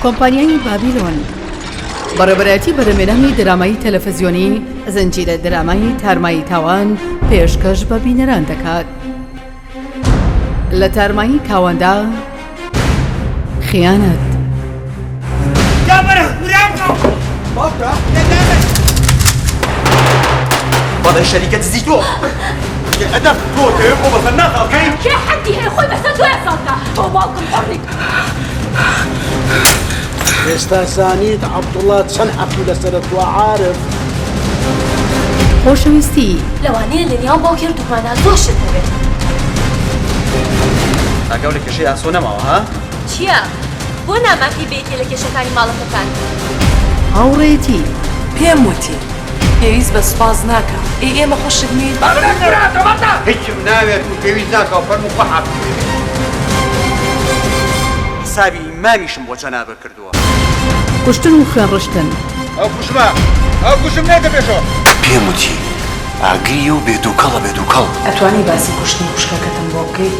کۆمپانیای بابیلۆن بەڕێوەبەرایەتی بەرەمێنانی درامایی تەلەڤیزیۆنی زنجیرە درامایی تارمایی تاوان پێشکەش بە بینەران دەکات. لە تارمایی تاواندا خیانەت بەڵێ شەریکەت زیتۆ ئەدەم تۆ دەوێت بۆ بەسەر ناخەڵکەی کێ حەدی هەیە خۆی بەسەر دوای ساڵدا تۆ باوکم حڕیک ئێستا زانیت عەبدوڵڵا چەند حەقی لەسەرت وە عارف خۆشەویستی لەوانەیە لە نێوان باوکێ و دوگمانە زۆر شت هەبێت. ئاگاو لە کێشەی ئاسۆ نەماوە ها؟ چییە؟ بۆ ناماکەی بێتی لە کێشەکانی ماڵەکەتان؟ هاوڕێتی پێم وتی پێویست بە سوپاس ناکە ئێمە خۆشت نین هیچم ناوێت و پێویست ناکەوە فەرموو خۆحاب حسابی ئیمامیشم بۆ جەنابە کردووە. کوشتن و خوێنڕشتن ئەو کوشم نێتە پێشەوە. پێم وتی ئاگریە و بێدووکەڵە بێدووکەڵ. ئەتوانی باسی کوشتنی خوشکەکەتم بۆ بکەی؟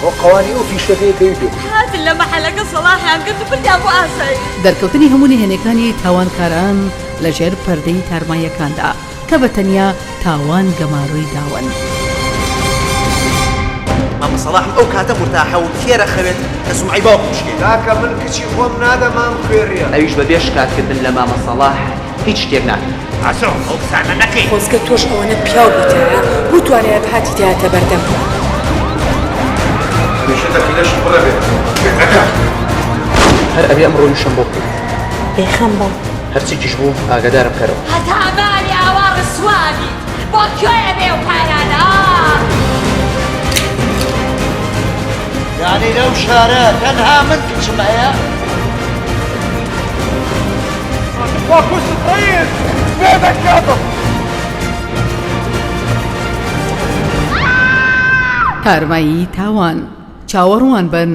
بۆ قەوانی ئەو فیشەکەی دەوی پێ هاتن لە مەحەلەکە سەڵاحیان کرد و بردیان بۆ ئاسایی. دەرکەوتنی هەموو نهێنیەکانی تاوانکاران لەژێر پەردەی تارماییەکاندا کە بە تەنیا تاوان گەماڕووی داون. مامە سەڵاح ئەو کاتە مرتاحە و تێرە خەوێت کە سومعی باوکم شکێت. داکە من کچی خۆم نادەمام خوێڕیە ئەویش بەبێ شکاتکردن لە مامە سەڵاح هیچ شتێک ناکرد. ئاسۆ ئەو قسانە نەکەی. خۆزگە تۆش ئەوەنە پیاو بوویتەوە بوو توانێت بهاتی دایەتە بەردەم. هەمیشە دەفیلەشم بڕە بێت. هەر ئەبێ ئەمڕۆ نیشەم بۆ بکەیت. بێخەم بە هەرچیکیش بوو ئاگادارم بکەرەوە. هەتا ئەمانی ئاوا ڕسوانی بۆ کوێیە بێ و پارانە یعنی لەو شارە تەنها من کچمەیە تارمایی تاوان چاوەڕوان بن.